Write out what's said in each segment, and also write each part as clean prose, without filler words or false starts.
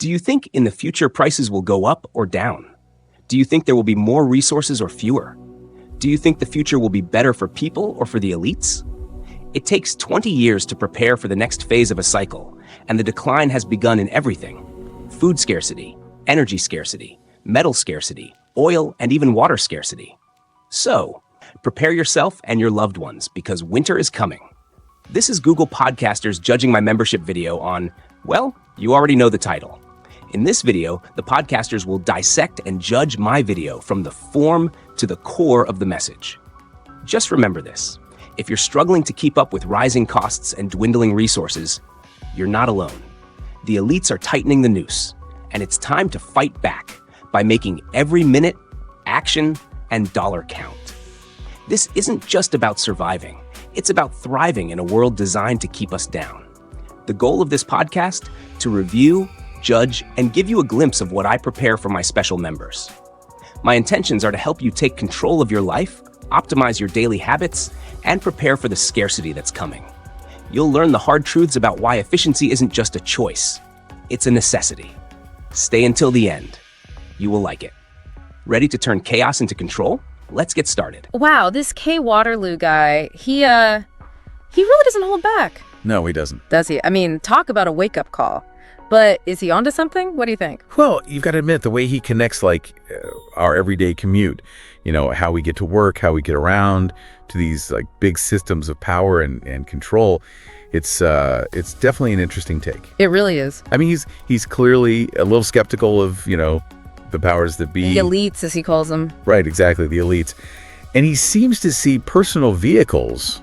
Do you think in the future prices will go up or down? Do you think there will be more resources or fewer? Do you think the future will be better for people or for the elites? It takes 20 years to prepare for the next phase of a cycle, and the decline has begun in everything: food scarcity, energy scarcity, metal scarcity, oil, and even water scarcity. So, prepare yourself and your loved ones because winter is coming. This is Google Podcasters Judging My Membership video on, well, you already know the title. In this video, the podcasters will dissect and judge my video from the form to the core of the message. Just remember this: if you're struggling to keep up with rising costs and dwindling resources, you're not alone. The elites are tightening the noose, and it's time to fight back by making every minute, action, and dollar count. This isn't just about surviving. It's about thriving in a world designed to keep us down. The goal of this podcast: to review, judge, and give you a glimpse of what I prepare for my special members. My intentions are to help you take control of your life, optimize your daily habits, and prepare for the scarcity that's coming. You'll learn the hard truths about why efficiency isn't just a choice, it's a necessity. Stay until the end. You will like it. Ready to turn chaos into control? Let's get started. Wow, this Kay Waterloo guy, he really doesn't hold back. No, he doesn't. Does he? I mean, talk about a wake-up call. But is he onto something? What do you think? Well, you've got to admit, the way he connects, our everyday commute, how we get to work, how we get around, to these big systems of power and control, it's definitely an interesting take. It really is. I mean, he's clearly a little skeptical of, the powers that be. The elites, as he calls them. Right, exactly, the elites. And he seems to see personal vehicles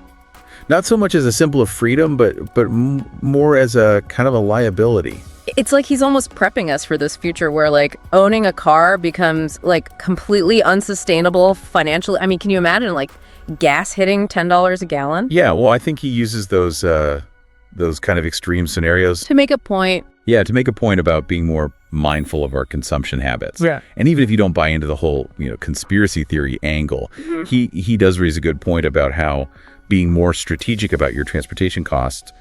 not so much as a symbol of freedom, but more as a kind of a liability. It's like he's almost prepping us for this future where owning a car becomes completely unsustainable financially. I mean, can you imagine gas hitting $10 a gallon? Yeah, well, I think he uses those kind of extreme scenarios to make a point. Yeah, to make a point about being more mindful of our consumption habits. Yeah. And even if you don't buy into the whole, conspiracy theory angle, he does raise a good point about how being more strategic about your transportation costs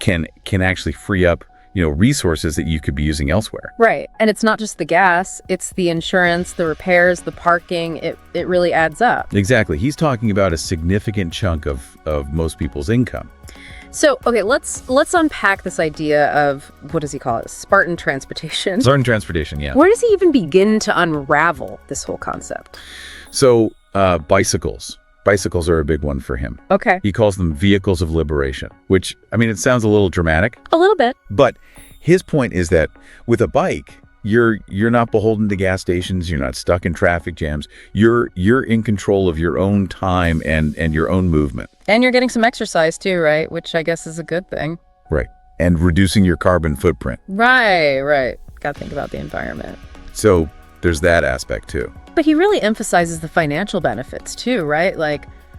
can actually free up resources that you could be using elsewhere. Right. And it's not just the gas, it's the insurance, the repairs, the parking. It really adds up. Exactly. He's talking about a significant chunk of most people's income. So, okay, let's unpack this idea of, what does he call it? Spartan transportation. Spartan transportation, yeah. Where does he even begin to unravel this whole concept? So, bicycles. Bicycles are a big one for him. Okay. He calls them vehicles of liberation, which, I mean, it sounds a little dramatic. A little bit. But his point is that with a bike, you're not beholden to gas stations. You're not stuck in traffic jams. You're in control of your own time and your own movement. And you're getting some exercise too, right? Which I guess is a good thing. Right. And reducing your carbon footprint. Right. Got to think about the environment. So there's that aspect too. But he really emphasizes the financial benefits too, right?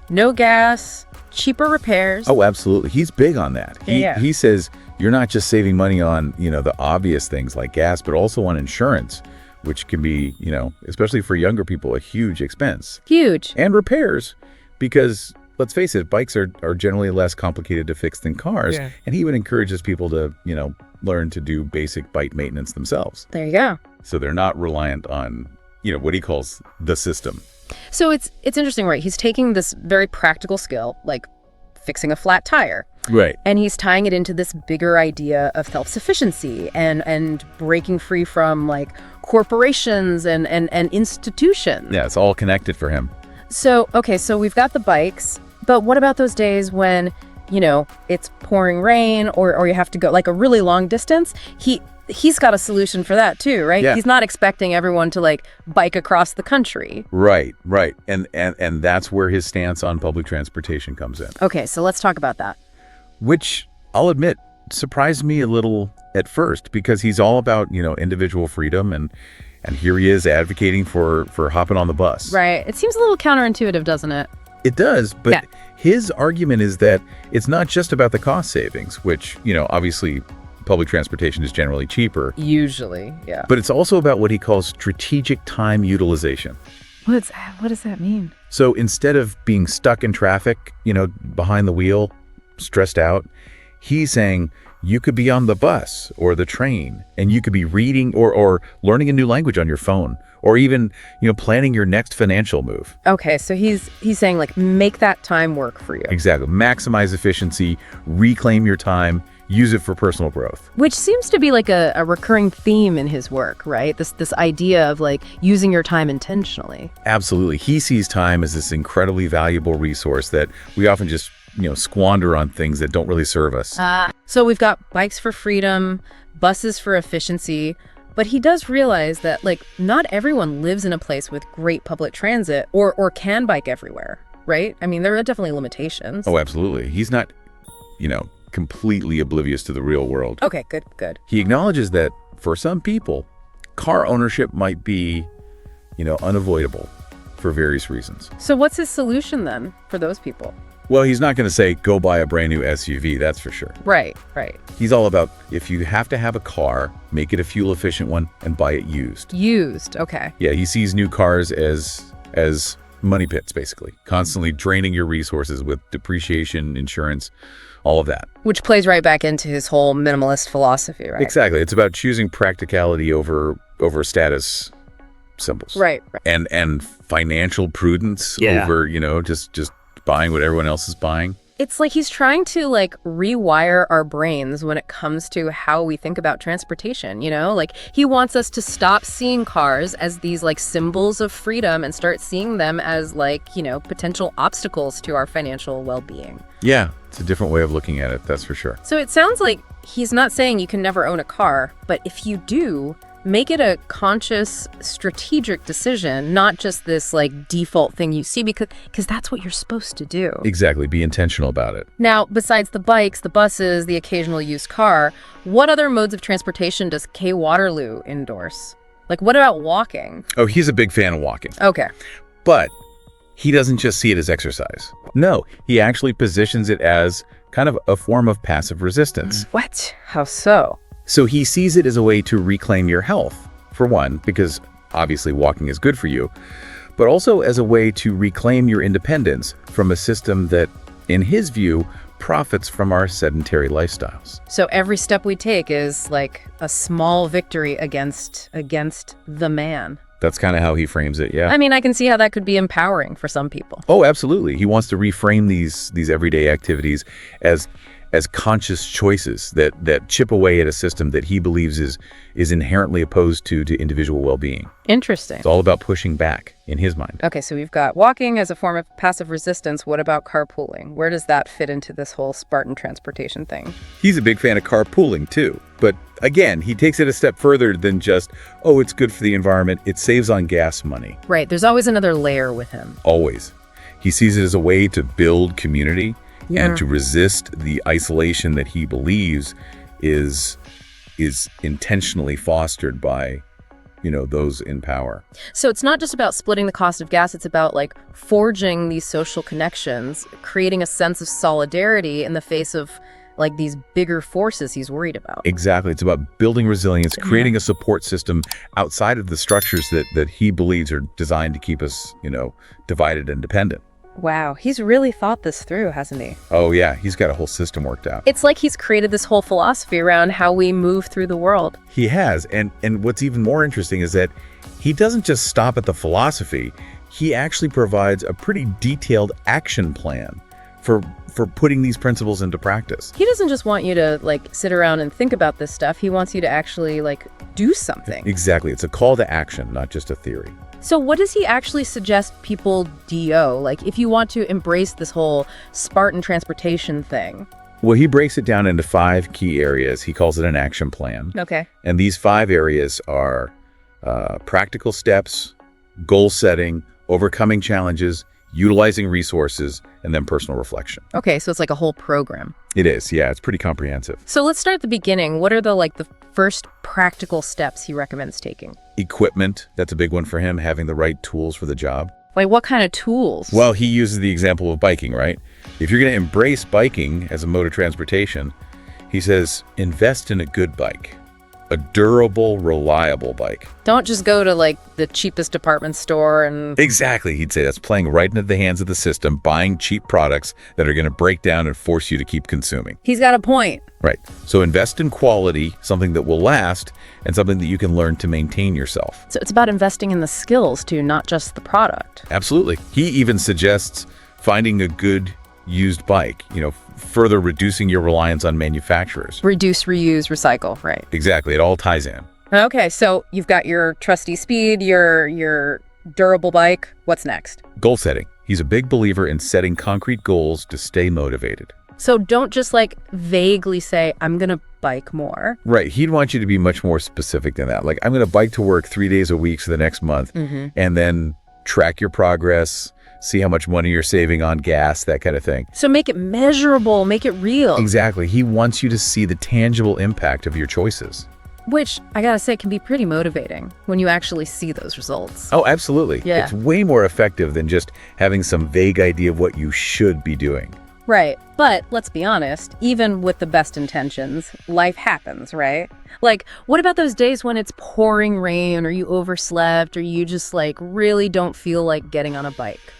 No gas, cheaper repairs. Oh, absolutely. He's big on that. He says you're not just saving money on, the obvious things like gas, but also on insurance, which can be, especially for younger people, a huge expense. Huge. And repairs, because let's face it, bikes are generally less complicated to fix than cars. Yeah. And he would encourages people to, learn to do basic bike maintenance themselves. There you go. So they're not reliant on what he calls the system. So it's interesting, right? He's taking this very practical skill, like fixing a flat tire. Right. And he's tying it into this bigger idea of self-sufficiency and breaking free from corporations and institutions. Yeah, it's all connected for him. So, okay, so we've got the bikes, but what about those days when, it's pouring rain or you have to go a really long distance? He's got a solution for that too, right? Yeah. He's not expecting everyone to bike across the country. Right. And that's where his stance on public transportation comes in. Okay, so let's talk about that. Which I'll admit surprised me a little at first, because he's all about, individual freedom and here he is advocating for hopping on the bus. Right. It seems a little counterintuitive, doesn't it? It does, but his argument is that it's not just about the cost savings, which, obviously public transportation is generally cheaper. Usually, yeah. But it's also about what he calls strategic time utilization. What does that mean? So instead of being stuck in traffic, behind the wheel, stressed out, he's saying You could be on the bus or the train, and you could be reading or learning a new language on your phone, or even, planning your next financial move. Okay, so he's saying, like, make that time work for you. Exactly. Maximize efficiency, reclaim your time, use it for personal growth. Which seems to be like a recurring theme in his work, right? This idea of, like, using your time intentionally. Absolutely. He sees time as this incredibly valuable resource that we often just, squander on things that don't really serve us. So we've got bikes for freedom, buses for efficiency, but he does realize that, like, not everyone lives in a place with great public transit or can bike everywhere, right? I mean, there are definitely limitations. Oh, absolutely. He's not, completely oblivious to the real world. Okay, good. He acknowledges that for some people, car ownership might be, unavoidable for various reasons. So what's his solution then for those people? Well, he's not going to say, go buy a brand new SUV, that's for sure. Right. He's all about, if you have to have a car, make it a fuel-efficient one and buy it used. Used, okay. Yeah, he sees new cars as money pits, basically, constantly draining your resources with depreciation, insurance, all of that. Which plays right back into his whole minimalist philosophy, right? Exactly. It's about choosing practicality over status symbols. Right. And financial prudence over, just buying what everyone else is buying. It's like he's trying to, like, rewire our brains when it comes to how we think about transportation, Like, he wants us to stop seeing cars as these, like, symbols of freedom and start seeing them as, like, potential obstacles to our financial well-being. Yeah, it's a different way of looking at it, that's for sure. So it sounds like he's not saying you can never own a car, but if you do, make it a conscious, strategic decision, not just this, like, default thing you see, because that's what you're supposed to do. Exactly. Be intentional about it. Now, besides the bikes, the buses, the occasional used car, what other modes of transportation does Kay Waterloo endorse? Like, what about walking? Oh, he's a big fan of walking. Okay. But he doesn't just see it as exercise. No, he actually positions it as kind of a form of passive resistance. What? How so? So he sees it as a way to reclaim your health, for one, because obviously walking is good for you, but also as a way to reclaim your independence from a system that, in his view, profits from our sedentary lifestyles. So every step we take is like a small victory against the man. That's kind of how he frames it, yeah. I mean, I can see how that could be empowering for some people. Oh, absolutely. He wants to reframe these everyday activities as conscious choices that chip away at a system that he believes is inherently opposed to individual well-being. Interesting. It's all about pushing back in his mind. Okay, so we've got walking as a form of passive resistance. What about carpooling? Where does that fit into this whole Spartan transportation thing? He's a big fan of carpooling too. But again, he takes it a step further than just, oh, it's good for the environment. It saves on gas money. Right. There's always another layer with him. Always. He sees it as a way to build community and to resist the isolation that he believes is intentionally fostered by, those in power. So it's not just about splitting the cost of gas. It's about, like, forging these social connections, creating a sense of solidarity in the face of, like, these bigger forces he's worried about. Exactly. It's about building resilience, creating a support system outside of the structures that he believes are designed to keep us, divided and dependent. Wow, he's really thought this through, hasn't he? Oh, yeah. He's got a whole system worked out. It's like he's created this whole philosophy around how we move through the world. He has. And what's even more interesting is that he doesn't just stop at the philosophy. He actually provides a pretty detailed action plan for putting these principles into practice. He doesn't just want you to, like, sit around and think about this stuff. He wants you to actually, like, do something. Exactly. It's a call to action, not just a theory. So what does he actually suggest people do? Like, if you want to embrace this whole Spartan transportation thing? Well, he breaks it down into 5 key areas. He calls it an action plan. Okay. And these 5 areas are practical steps, goal setting, overcoming challenges, utilizing resources, and then personal reflection. Okay, so it's like a whole program. It is, yeah. It's pretty comprehensive. So let's start at the beginning. What are the first practical steps he recommends taking? Equipment, that's a big one for him, having the right tools for the job. Like, what kind of tools? Well, he uses the example of biking, right? If you're going to embrace biking as a mode of transportation, he says, invest in a good bike. a durable, reliable bike. Don't just go to like the cheapest department store and... Exactly. He'd say that's playing right into the hands of the system, buying cheap products that are going to break down and force you to keep consuming. He's got a point. Right. So invest in quality, something that will last, and something that you can learn to maintain yourself. So it's about investing in the skills too, not just the product. Absolutely. He even suggests finding a good used bike, further reducing your reliance on manufacturers. Reduce, reuse, recycle, right? Exactly. It all ties in. Okay, so you've got your trusty speed, your durable bike. What's next? Goal setting. He's a big believer in setting concrete goals to stay motivated. So don't just like vaguely say, I'm going to bike more. Right. He'd want you to be much more specific than that. Like, I'm going to bike to work 3 days a week for the next month, and then track your progress, see how much money you're saving on gas, that kind of thing. So make it measurable, make it real. Exactly. He wants you to see the tangible impact of your choices. Which, I gotta say, can be pretty motivating when you actually see those results. Oh, absolutely. Yeah. It's way more effective than just having some vague idea of what you should be doing. Right. But let's be honest, even with the best intentions, life happens, right? Like, what about those days when it's pouring rain or you overslept or you just like really don't feel like getting on a bike?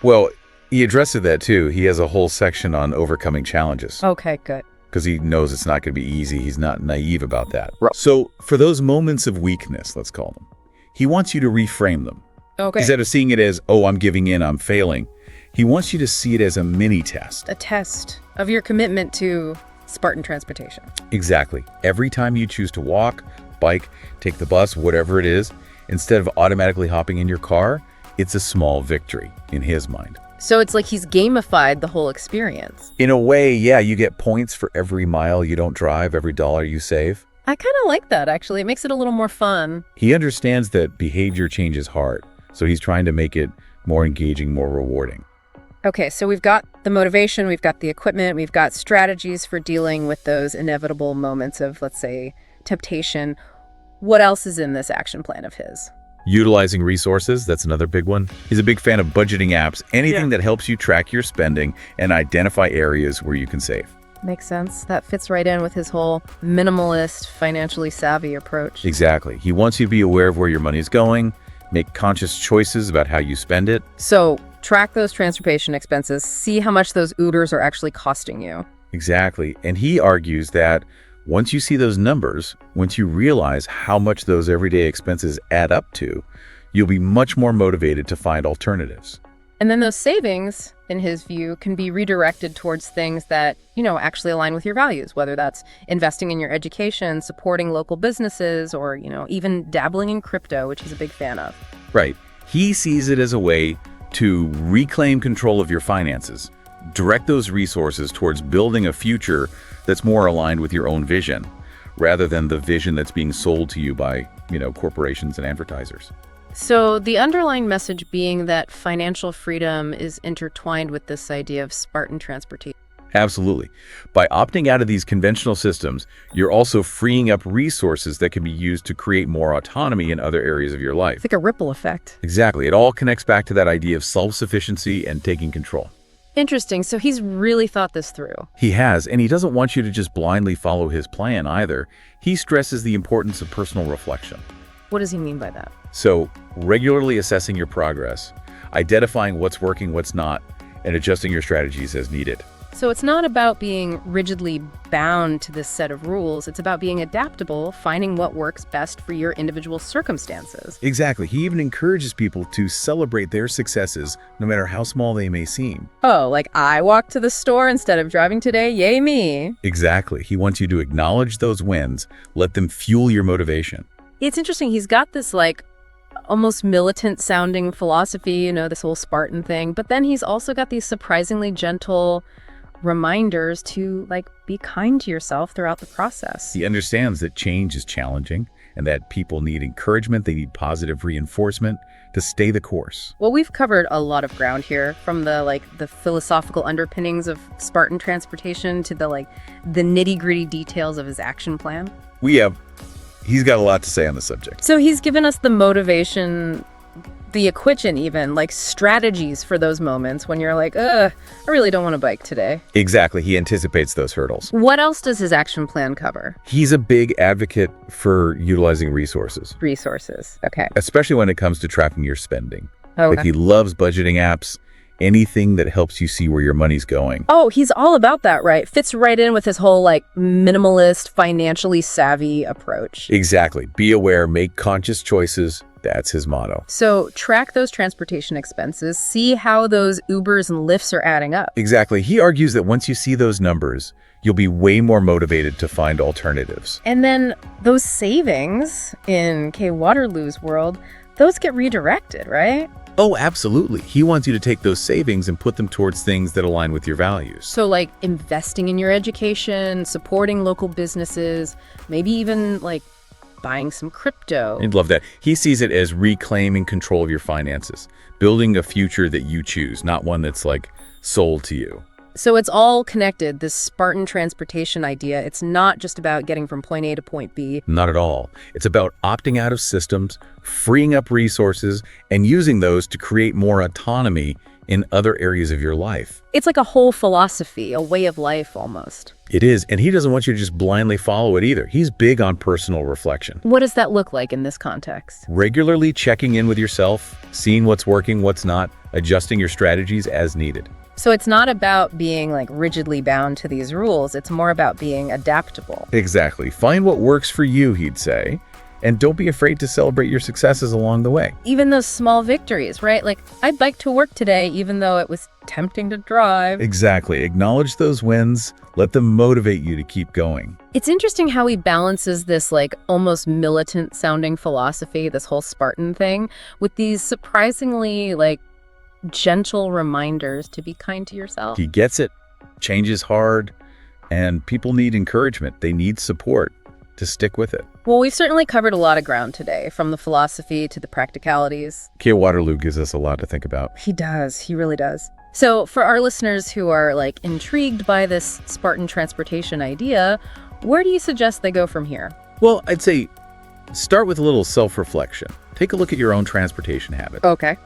Well, he addresses that too. He has a whole section on overcoming challenges. Okay, good. Because he knows it's not going to be easy. He's not naive about that. Right. So for those moments of weakness, let's call them, he wants you to reframe them. Okay. Instead of seeing it as, oh, I'm giving in, I'm failing, he wants you to see it as a mini test. A test of your commitment to Spartan transportation. Exactly. Every time you choose to walk, bike, take the bus, whatever it is, instead of automatically hopping in your car, it's a small victory in his mind. So it's like he's gamified the whole experience. In a way, yeah, you get points for every mile you don't drive, every dollar you save. I kind of like that, actually. It makes it a little more fun. He understands that behavior change is hard, so he's trying to make it more engaging, more rewarding. Okay, so we've got the motivation, we've got the equipment, we've got strategies for dealing with those inevitable moments of, let's say, temptation. What else is in this action plan of his? Utilizing resources, that's another big one. He's a big fan of budgeting apps, anything that helps you track your spending and identify areas where you can save. Makes sense. That fits right in with his whole minimalist, financially savvy approach. Exactly. He wants you to be aware of where your money is going, make conscious choices about how you spend it. So track those transportation expenses, see how much those Ubers are actually costing you. Exactly. And he argues that once you see those numbers, once you realize how much those everyday expenses add up to, you'll be much more motivated to find alternatives. And then those savings, in his view, can be redirected towards things that, actually align with your values, whether that's investing in your education, supporting local businesses, or, even dabbling in crypto, which he's a big fan of. Right. He sees it as a way to reclaim control of your finances, direct those resources towards building a future that's more aligned with your own vision, rather than the vision that's being sold to you by, corporations and advertisers. So the underlying message being that financial freedom is intertwined with this idea of Spartan transportation. Absolutely. By opting out of these conventional systems, you're also freeing up resources that can be used to create more autonomy in other areas of your life. It's like a ripple effect. Exactly. It all connects back to that idea of self-sufficiency and taking control. Interesting. So he's really thought this through. He has, and he doesn't want you to just blindly follow his plan either. He stresses the importance of personal reflection. What does he mean by that? So, regularly assessing your progress, identifying what's working, what's not, and adjusting your strategies as needed. So it's not about being rigidly bound to this set of rules. It's about being adaptable, finding what works best for your individual circumstances. Exactly. He even encourages people to celebrate their successes, no matter how small they may seem. Oh, like I walked to the store instead of driving today, yay me. Exactly. He wants you to acknowledge those wins, let them fuel your motivation. It's interesting. He's got this like almost militant sounding philosophy, this whole Spartan thing. But then he's also got these surprisingly gentle reminders to be kind to yourself throughout the process. He understands that change is challenging and that people need encouragement. They need positive reinforcement to stay the course. Well, we've covered a lot of ground here, from the philosophical underpinnings of Spartan transportation to the nitty-gritty details of his action plan. He's got a lot to say on the subject. So he's given us the motivation the equation even, like strategies for those moments when you're like, I really don't want to bike today. Exactly. He anticipates those hurdles. What else does his action plan cover? He's a big advocate for utilizing resources. Resources. Okay. Especially when it comes to tracking your spending. Okay. Like he loves budgeting apps, anything that helps you see where your money's going. Oh, he's all about that, right? Fits right in with his whole like minimalist, financially savvy approach. Exactly. Be aware, make conscious choices. That's his motto. So track those transportation expenses, see how those Ubers and Lyfts are adding up. Exactly. He argues that once you see those numbers, you'll be way more motivated to find alternatives. And then those savings in Kay Waterloo's world, those get redirected, right? Oh, absolutely. He wants you to take those savings and put them towards things that align with your values. So like investing in your education, supporting local businesses, maybe even like buying some crypto. I'd love that. He sees it as reclaiming control of your finances, building a future that you choose, not one that's like sold to you. So it's all connected, this Spartan transportation idea. It's not just about getting from point A to point B. Not at all. It's about opting out of systems, freeing up resources, and using those to create more autonomy in other areas of your life. It's like a whole philosophy, a way of life almost. It is, and he doesn't want you to just blindly follow it either. He's big on personal reflection. What does that look like in this context? Regularly checking in with yourself, seeing what's working, what's not, adjusting your strategies as needed. So it's not about being like rigidly bound to these rules. It's more about being adaptable. Exactly. Find what works for you, he'd say, and don't be afraid to celebrate your successes along the way. Even those small victories, right? Like I biked to work today, even though it was tempting to drive. Exactly. Acknowledge those wins. Let them motivate you to keep going. It's interesting how he balances this like almost militant sounding philosophy, this whole Spartan thing, with these surprisingly like gentle reminders to be kind to yourself. He gets it. Change is hard, and people need encouragement. They need support to stick with it. Well, we've certainly covered a lot of ground today, from the philosophy to the practicalities. Kay Waterloo gives us a lot to think about. He does. He really does. So for our listeners who are like intrigued by this Spartan transportation idea, where do you suggest they go from here? Well, I'd say start with a little self-reflection. Take a look at your own transportation habits. Okay.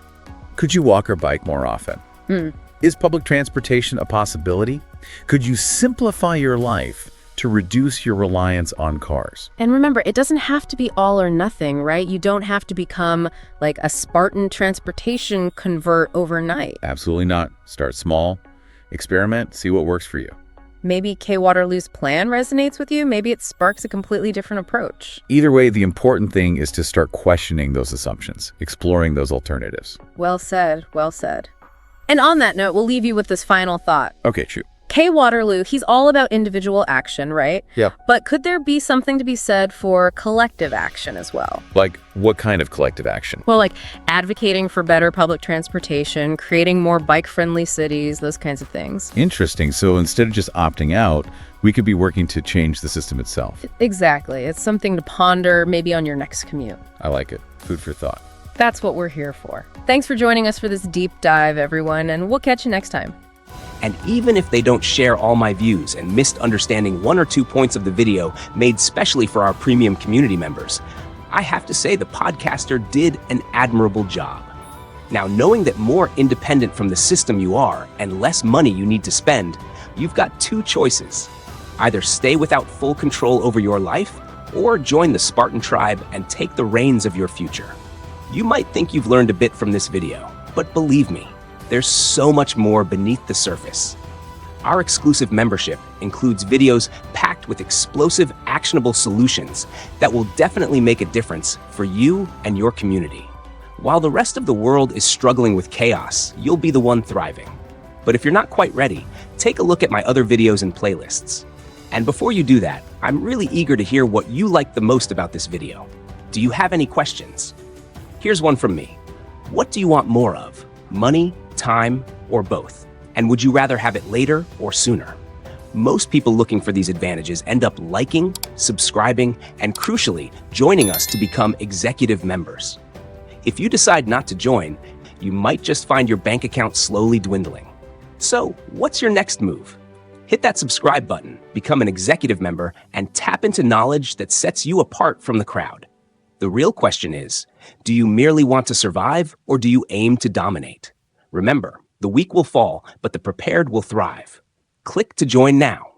Could you walk or bike more often? Hmm. Is public transportation a possibility? Could you simplify your life to reduce your reliance on cars? And remember, it doesn't have to be all or nothing, right? You don't have to become like a Spartan transportation convert overnight. Absolutely not. Start small, experiment, see what works for you. Maybe Kay Waterloo's plan resonates with you. Maybe it sparks a completely different approach. Either way, the important thing is to start questioning those assumptions, exploring those alternatives. Well said, well said. And on that note, we'll leave you with this final thought. Okay, shoot. Kay Waterloo, he's all about individual action, right? Yeah. But could there be something to be said for collective action as well? Like, what kind of collective action? Well, like advocating for better public transportation, creating more bike-friendly cities, those kinds of things. Interesting. So instead of just opting out, we could be working to change the system itself. Exactly. It's something to ponder maybe on your next commute. I like it. Food for thought. That's what we're here for. Thanks for joining us for this deep dive, everyone, and we'll catch you next time. And even if they don't share all my views and missed understanding 1 or 2 points of the video made specially for our premium community members, I have to say the podcaster did an admirable job. Now, knowing that more independent from the system you are and less money you need to spend, you've got 2 choices. Either stay without full control over your life or join the Spartan tribe and take the reins of your future. You might think you've learned a bit from this video, but believe me, there's so much more beneath the surface. Our exclusive membership includes videos packed with explosive, actionable solutions that will definitely make a difference for you and your community. While the rest of the world is struggling with chaos, you'll be the one thriving. But if you're not quite ready, take a look at my other videos and playlists. And before you do that, I'm really eager to hear what you liked the most about this video. Do you have any questions? Here's one from me. What do you want more of? Money, time, or both? And would you rather have it later or sooner? Most people looking for these advantages end up liking, subscribing, and crucially, joining us to become executive members. If you decide not to join, you might just find your bank account slowly dwindling. So, what's your next move? Hit that subscribe button, become an executive member, and tap into knowledge that sets you apart from the crowd. The The real question is, do you merely want to survive or do you aim to dominate? Remember, the weak will fall, but the prepared will thrive. Click to join now.